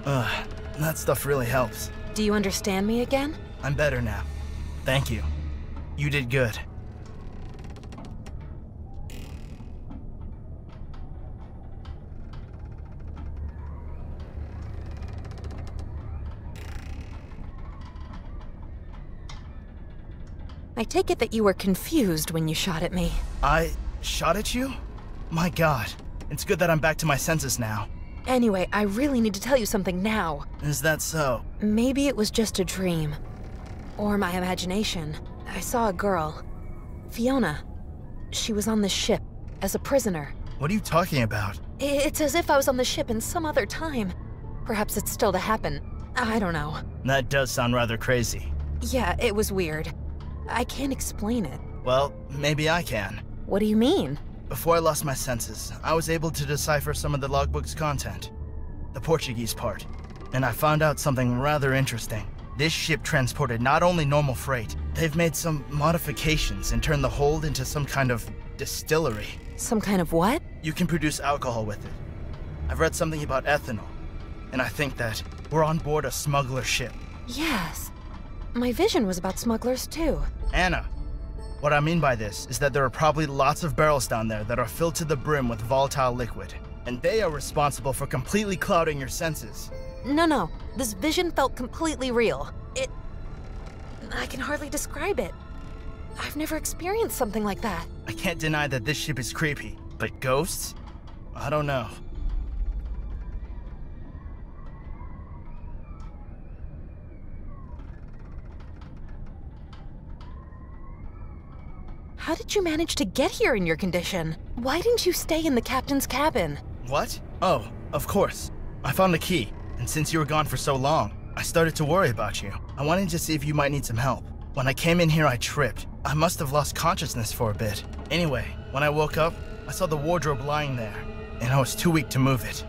That stuff really helps. Do you understand me again? I'm better now. Thank you. You did good. I take it that you were confused when you shot at me. I shot at you? My God. It's good that I'm back to my senses now. Anyway, I really need to tell you something now. Is that so? Maybe it was just a dream. Or my imagination. I saw a girl. Fiona. She was on this ship, as a prisoner. What are you talking about? It's as if I was on the ship in some other time. Perhaps it's still to happen. I don't know. That does sound rather crazy. Yeah, it was weird. I can't explain it. Well, maybe I can. What do you mean? Before I lost my senses, I was able to decipher some of the logbook's content. The Portuguese part. And I found out something rather interesting. This ship transported not only normal freight, they've made some modifications and turned the hold into some kind of distillery. Some kind of what? You can produce alcohol with it. I've read something about ethanol, and I think that we're on board a smuggler ship. Yes. My vision was about smugglers too. Anna, what I mean by this is that there are probably lots of barrels down there that are filled to the brim with volatile liquid, and they are responsible for completely clouding your senses. No. This vision felt completely real. I can hardly describe it. I've never experienced something like that. I can't deny that this ship is creepy, but ghosts? I don't know. How did you manage to get here in your condition? Why didn't you stay in the captain's cabin? What? Oh, of course. I found the key, and since you were gone for so long, I started to worry about you. I wanted to see if you might need some help. When I came in here, I tripped. I must have lost consciousness for a bit. Anyway, when I woke up, I saw the wardrobe lying there, and I was too weak to move it.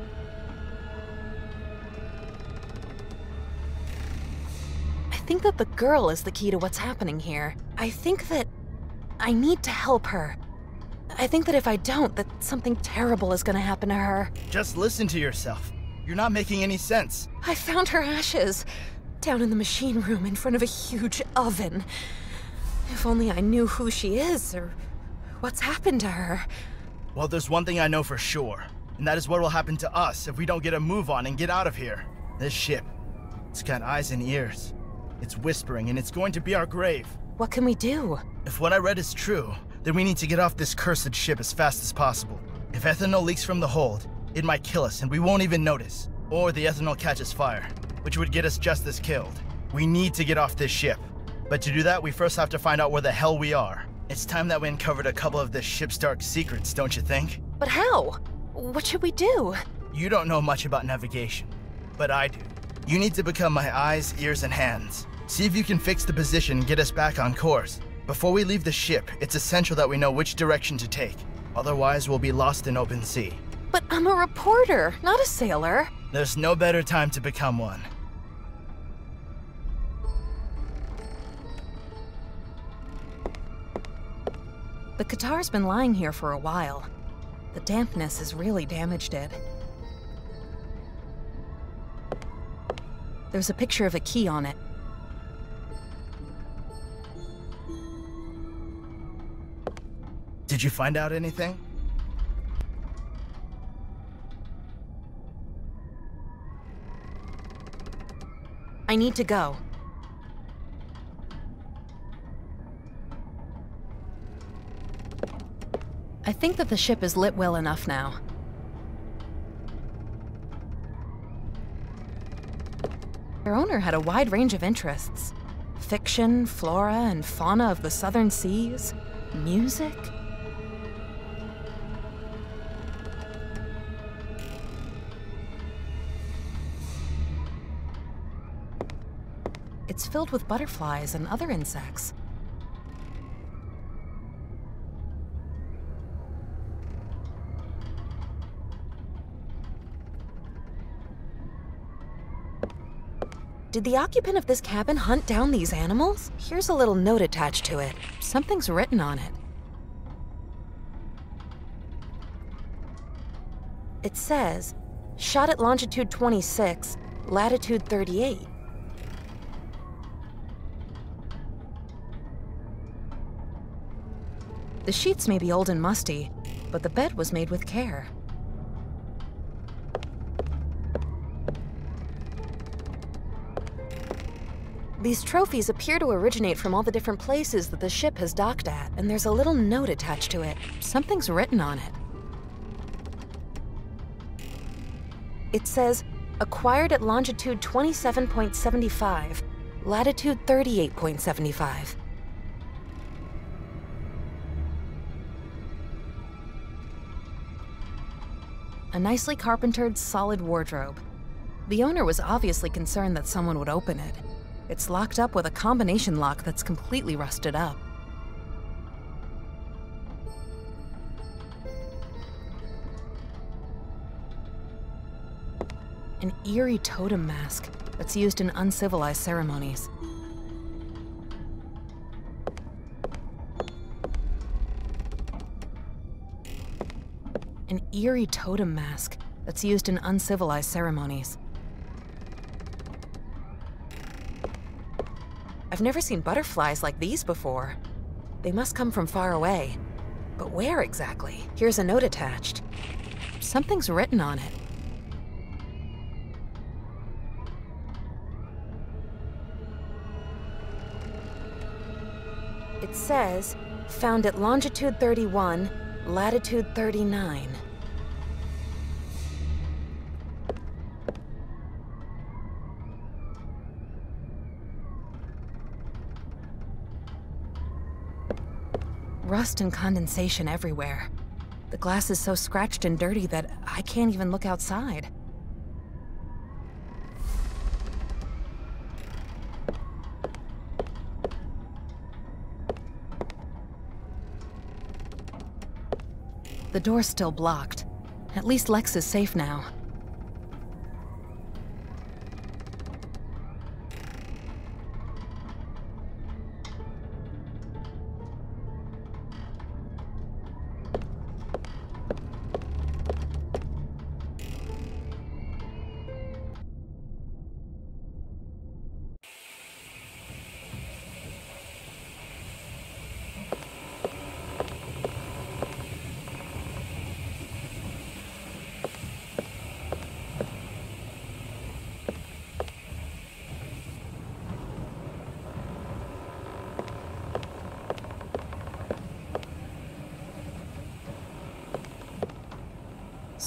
I think that the girl is the key to what's happening here. I think that I need to help her. I think that if I don't, that something terrible is gonna happen to her. Just listen to yourself. You're not making any sense. I found her ashes down in the machine room in front of a huge oven. If only I knew who she is or what's happened to her. Well, there's one thing I know for sure, and that is what will happen to us if we don't get a move on and get out of here. This ship, it's got eyes and ears. It's whispering, and it's going to be our grave. What can we do? If what I read is true, then we need to get off this cursed ship as fast as possible. If ethanol leaks from the hold, it might kill us and we won't even notice. Or the ethanol catches fire, which would get us just as killed. We need to get off this ship. But to do that, we first have to find out where the hell we are. It's time that we uncovered a couple of this ship's dark secrets, don't you think? But how? What should we do? You don't know much about navigation, but I do. You need to become my eyes, ears, and hands. See if you can fix the position and get us back on course. Before we leave the ship, it's essential that we know which direction to take. Otherwise, we'll be lost in open sea. But I'm a reporter, not a sailor. There's no better time to become one. The guitar's been lying here for a while. The dampness has really damaged it. There's a picture of a key on it. Did you find out anything? I need to go. I think that the ship is lit well enough now. Their owner had a wide range of interests. Fiction, flora and fauna of the southern seas, music. It's filled with butterflies and other insects. Did the occupant of this cabin hunt down these animals? Here's a little note attached to it. Something's written on it. It says, shot at longitude 26, latitude 38. The sheets may be old and musty, but the bed was made with care. These trophies appear to originate from all the different places that the ship has docked at, and there's a little note attached to it. Something's written on it. It says, acquired at longitude 27.75, latitude 38.75. A nicely carpentered, solid wardrobe. The owner was obviously concerned that someone would open it. It's locked up with a combination lock that's completely rusted up. An eerie totem mask that's used in uncivilized ceremonies. An eerie totem mask that's used in uncivilized ceremonies. I've never seen butterflies like these before. They must come from far away. But where exactly? Here's a note attached. Something's written on it. It says, found at longitude 31, latitude 39. Rust and condensation everywhere. The glass is so scratched and dirty that I can't even look outside. The door's still blocked. At least Lex is safe now.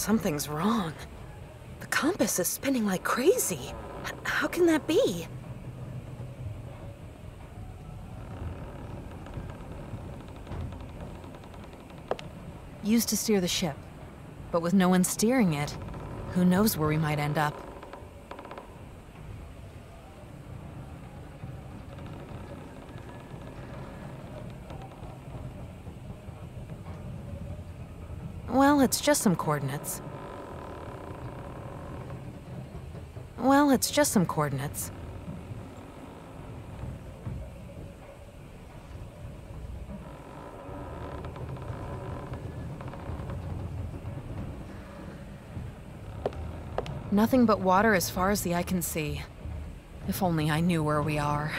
Something's wrong. The compass is spinning like crazy. How can that be? Used to steer the ship, but with no one steering it, who knows where we might end up. Well, it's just some coordinates. Well, it's just some coordinates. Nothing but water as far as the eye can see. If only I knew where we are.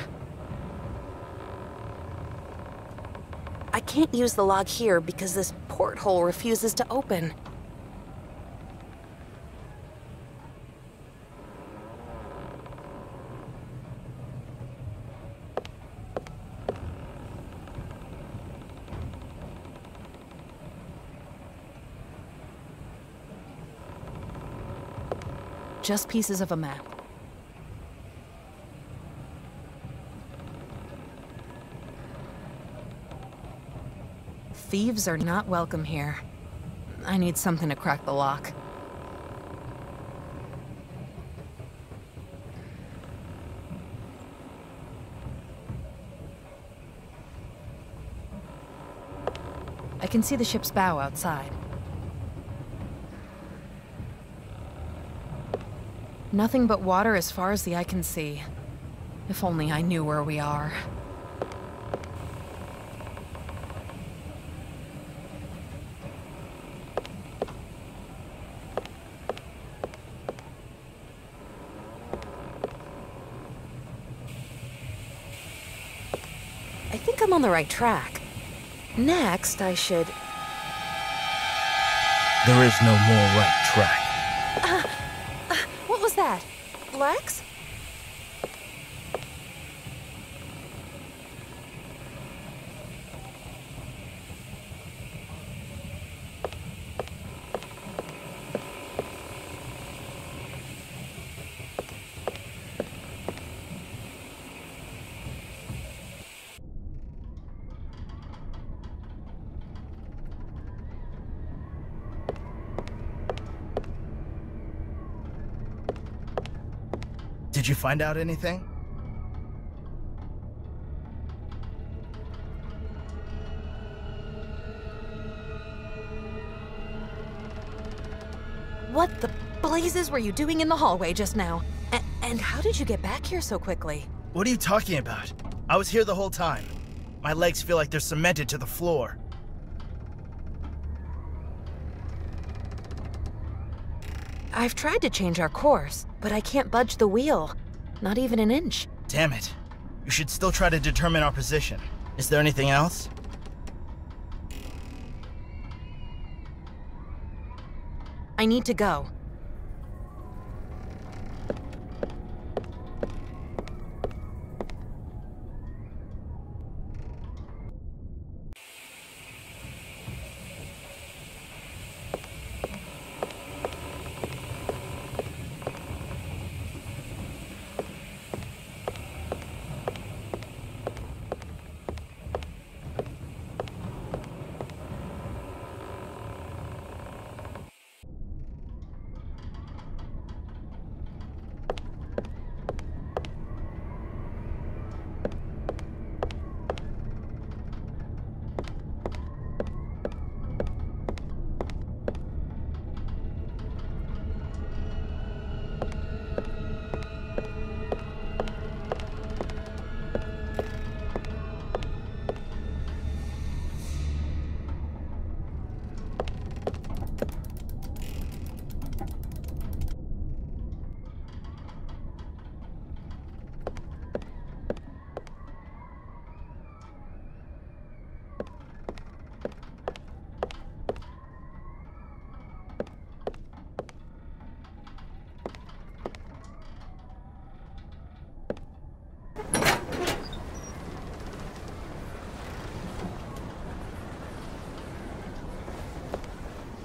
I can't use the log here because this porthole refuses to open. Just pieces of a map. Thieves are not welcome here. I need something to crack the lock. I can see the ship's bow outside. Nothing but water as far as the eye can see. If only I knew where we are. I'm on the right track. Next, I should... There is no more right track. What was that? Lex? Did you find out anything? What the blazes were you doing in the hallway just now? And how did you get back here so quickly? What are you talking about? I was here the whole time. My legs feel like they're cemented to the floor. I've tried to change our course, but I can't budge the wheel. Not even an inch. Damn it. You should still try to determine our position. Is there anything else? I need to go.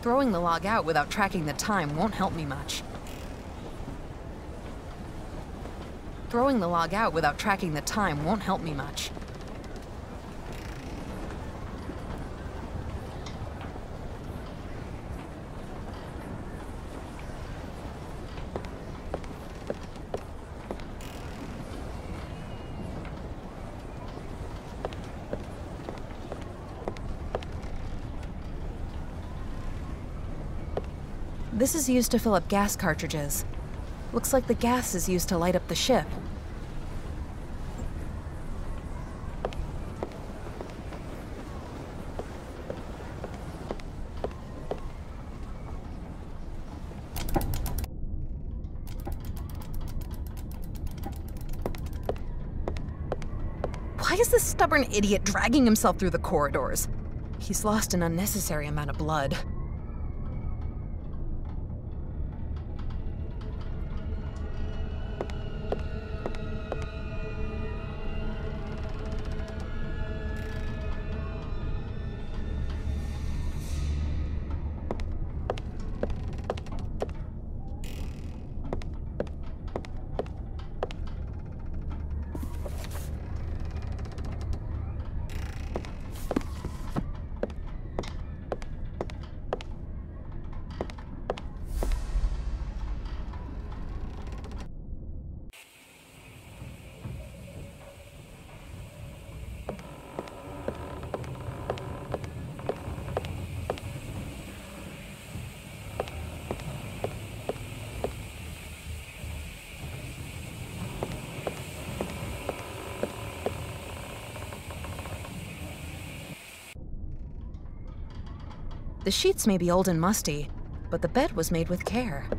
Throwing the log out without tracking the time won't help me much. Throwing the log out without tracking the time won't help me much. This is used to fill up gas cartridges. Looks like the gas is used to light up the ship. Why is this stubborn idiot dragging himself through the corridors? He's lost an unnecessary amount of blood. The sheets may be old and musty, but the bed was made with care.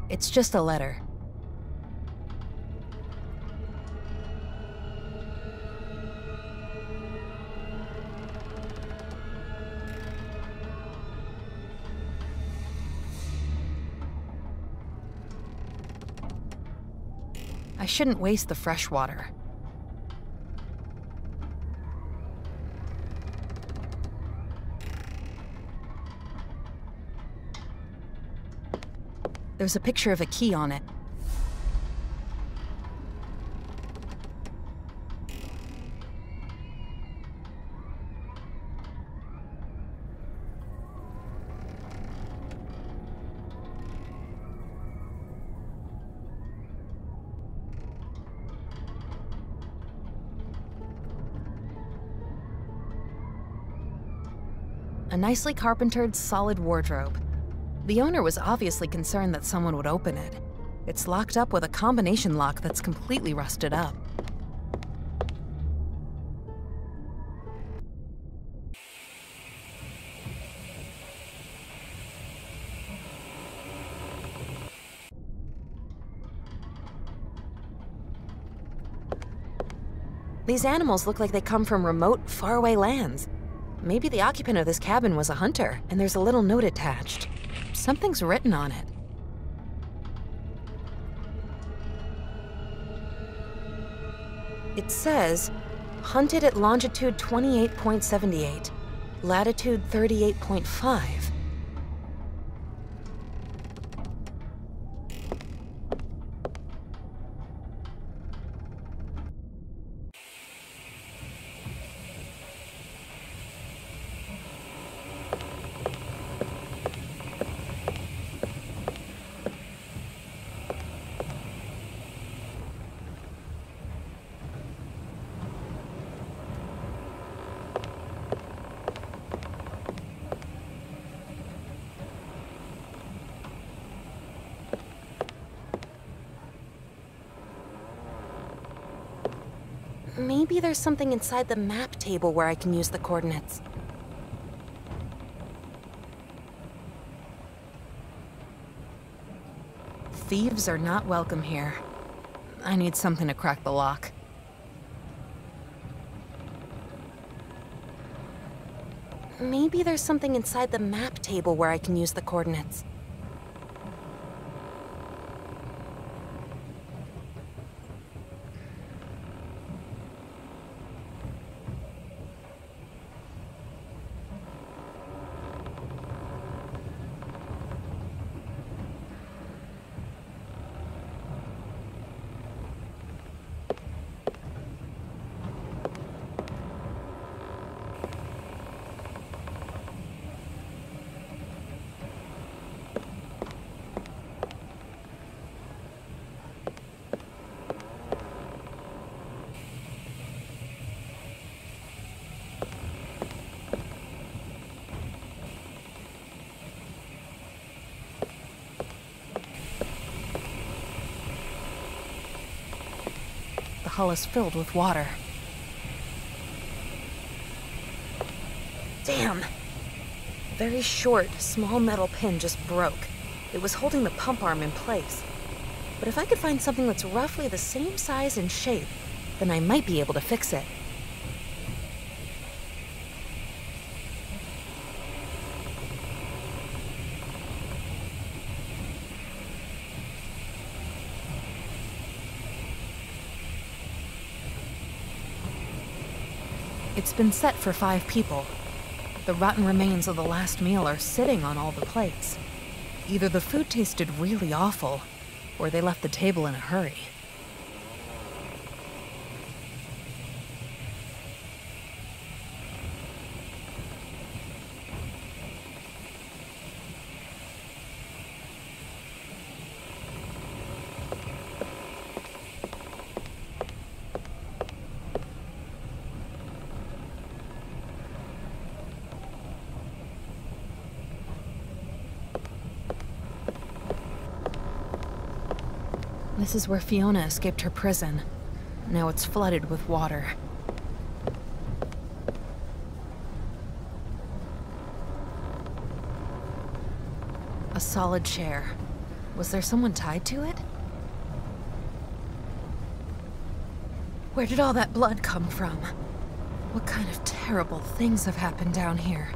It It's just a letter. I shouldn't waste the fresh water. There's a picture of a key on it. A nicely carpentered, solid wardrobe. The owner was obviously concerned that someone would open it. It's locked up with a combination lock that's completely rusted up. These animals look like they come from remote, faraway lands. Maybe the occupant of this cabin was a hunter, and there's a little note attached. Something's written on it. It says, hunted at longitude 28.78, latitude 38.5. Maybe there's something inside the map table where I can use the coordinates. Thieves are not welcome here. I need something to crack the lock. Maybe there's something inside the map table where I can use the coordinates. The hull is filled with water. Damn! Very short, small metal pin just broke. It was holding the pump arm in place. But if I could find something that's roughly the same size and shape, then I might be able to fix it. It's been set for 5 people. The rotten remains of the last meal are sitting on all the plates. Either the food tasted really awful, or they left the table in a hurry. This is where Fiona escaped her prison. Now it's flooded with water. A solid chair, Was there someone tied to it? Where did all that blood come from? What kind of terrible things have happened down here?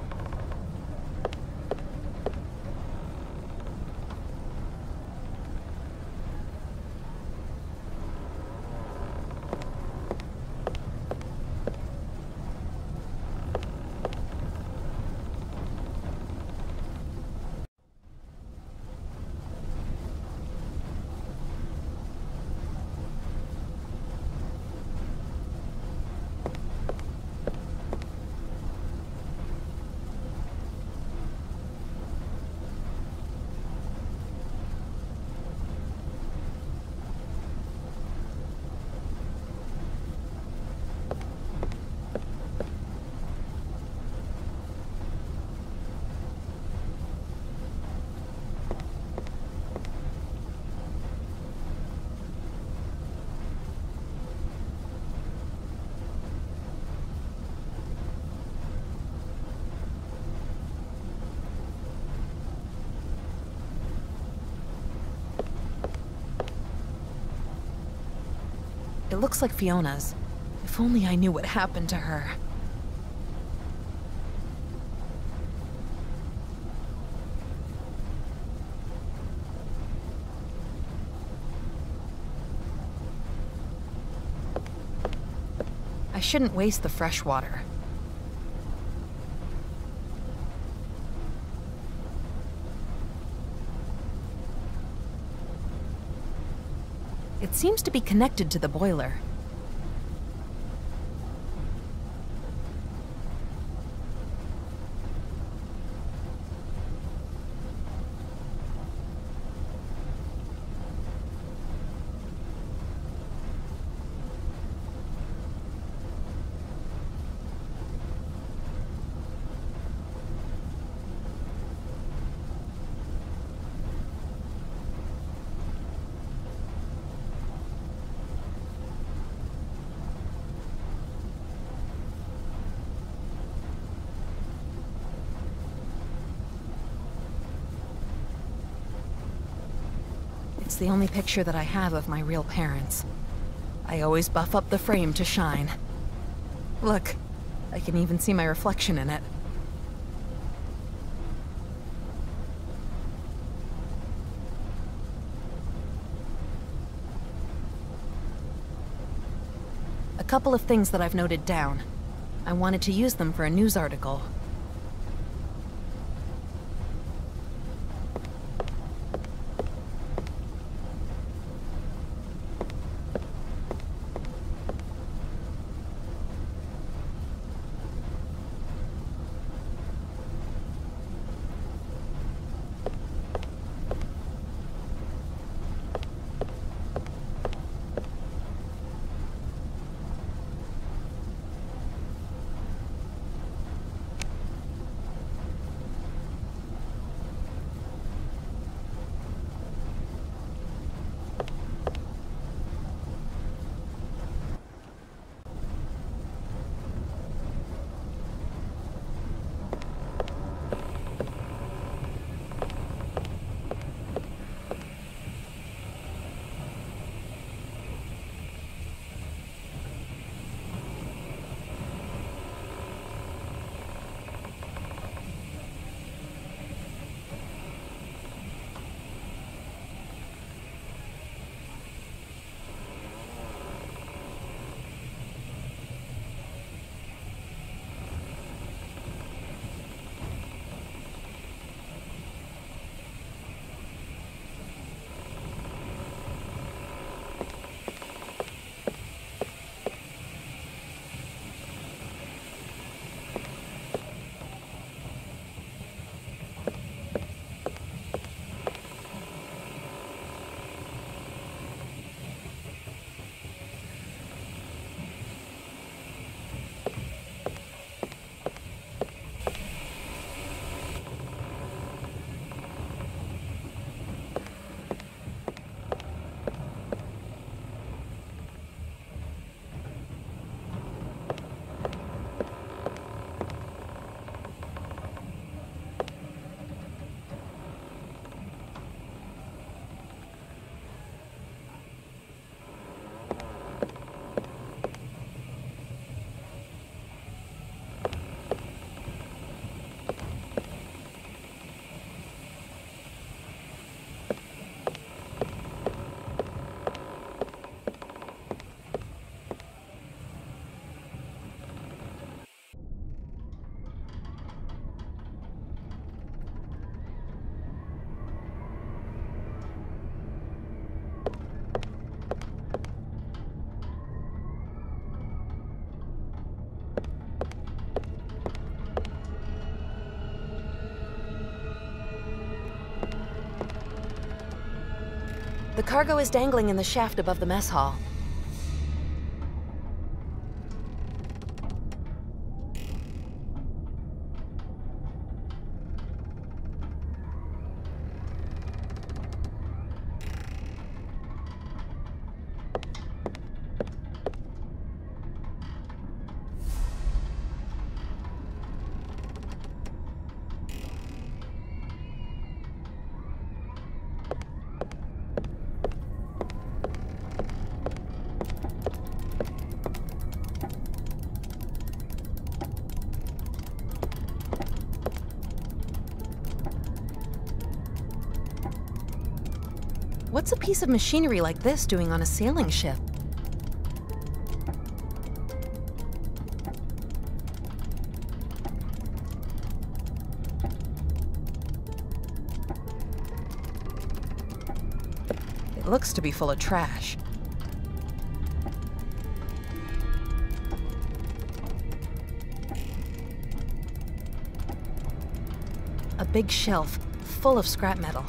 It looks like Fiona's. If only I knew what happened to her. I shouldn't waste the fresh water. It seems to be connected to the boiler. It's the only picture that I have of my real parents. I always buff up the frame to shine. Look, I can even see my reflection in it. A couple of things that I've noted down. I wanted to use them for a news article. The cargo is dangling in the shaft above the mess hall. What's a piece of machinery like this doing on a sailing ship? It looks to be full of trash. A big shelf full of scrap metal.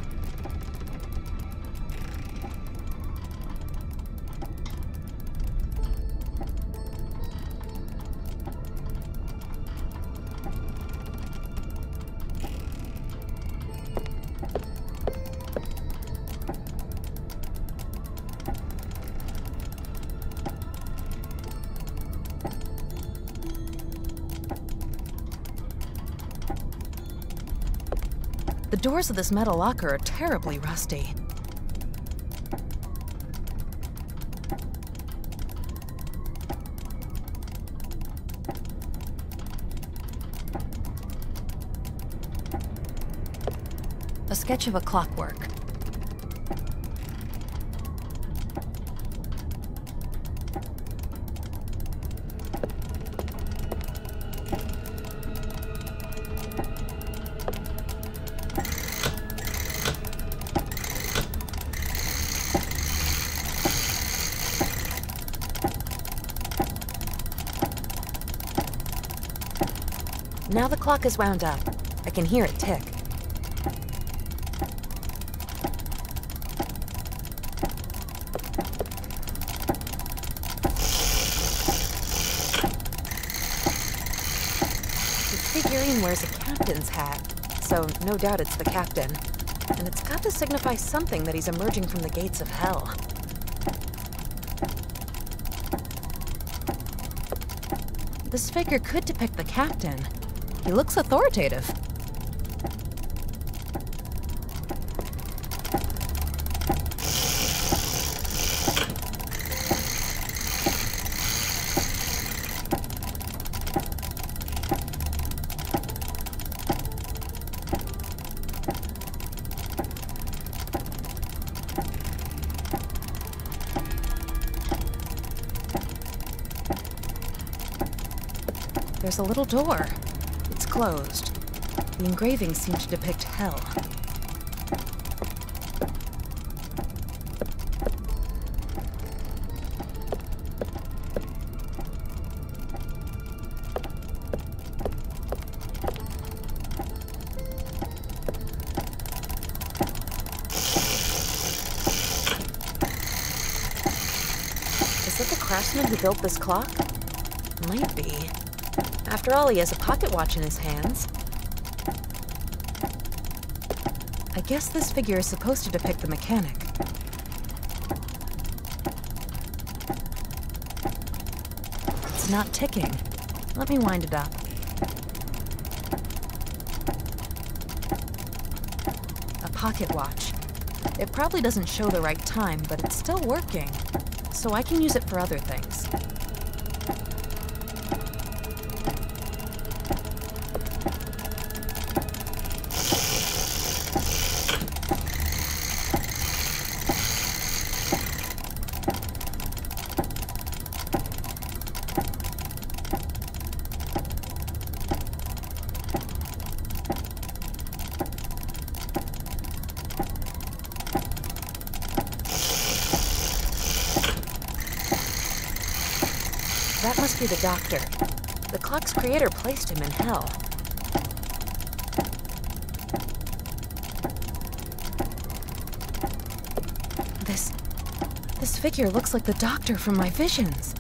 The doors of this metal locker are terribly rusty. A sketch of a clockwork. Now the clock is wound up. I can hear it tick. The figurine wears a captain's hat, so no doubt it's the captain. And it's got to signify something that he's emerging from the gates of hell. This figure could depict the captain. He looks authoritative. There's a little door. It's closed. The engravings seem to depict hell. Is it the craftsman who built this clock? Might be. After all, he has a pocket watch in his hands. I guess this figure is supposed to depict the mechanic. It's not ticking. Let me wind it up. A pocket watch. It probably doesn't show the right time, but it's still working. So I can use it for other things. That must be the doctor. The clock's creator placed him in hell. This figure looks like the doctor from my visions.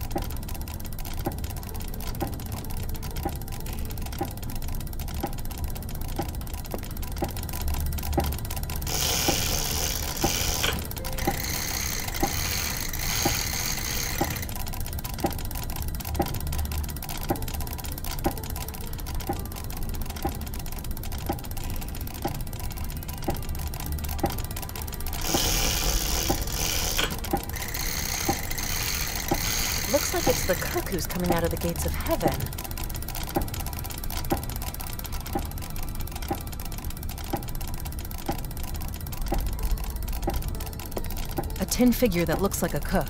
Looks like it's the cook who's coming out of the gates of heaven. A tin figure that looks like a cook.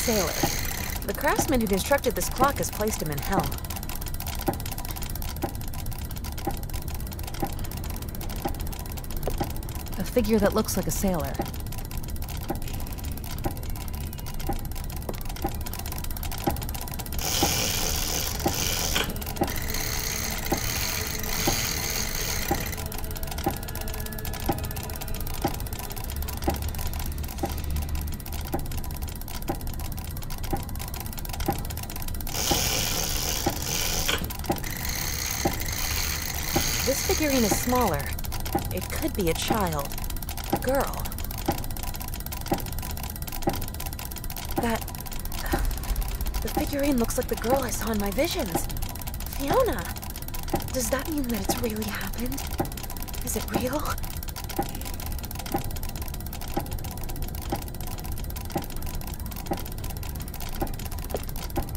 Sailor. The craftsman who constructed this clock has placed him in hell. A figure that looks like a sailor. This figurine is smaller. It could be a child. A girl. The figurine looks like the girl I saw in my visions. Fiona! Does that mean that it's really happened? Is it real?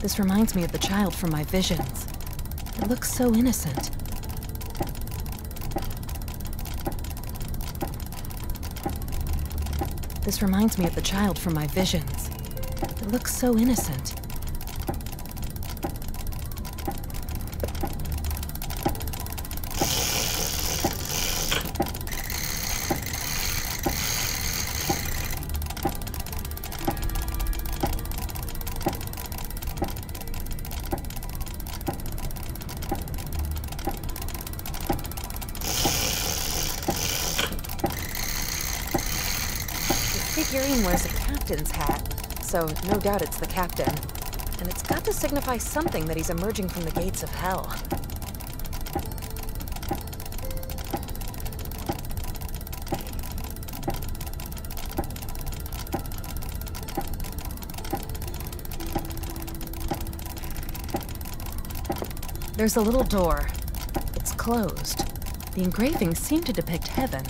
This reminds me of the child from my visions. It looks so innocent. This reminds me of the child from my visions. It looks so innocent. The figurine wears a captain's hat, so no doubt it's the captain. And it's got to signify something that he's emerging from the gates of hell. There's a little door. It's closed. The engravings seem to depict heaven.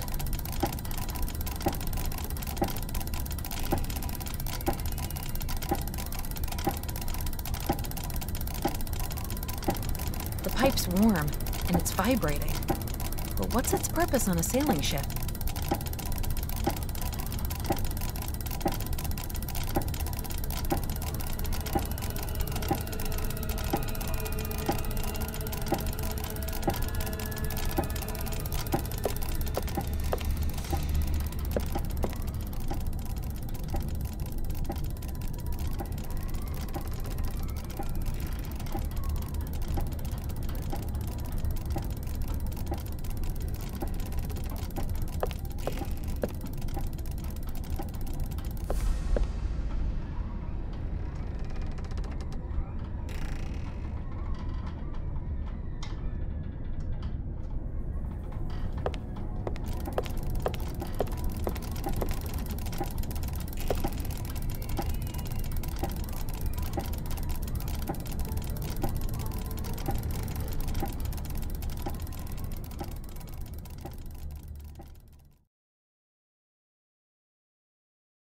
The pipe's warm, and it's vibrating. But what's its purpose on a sailing ship?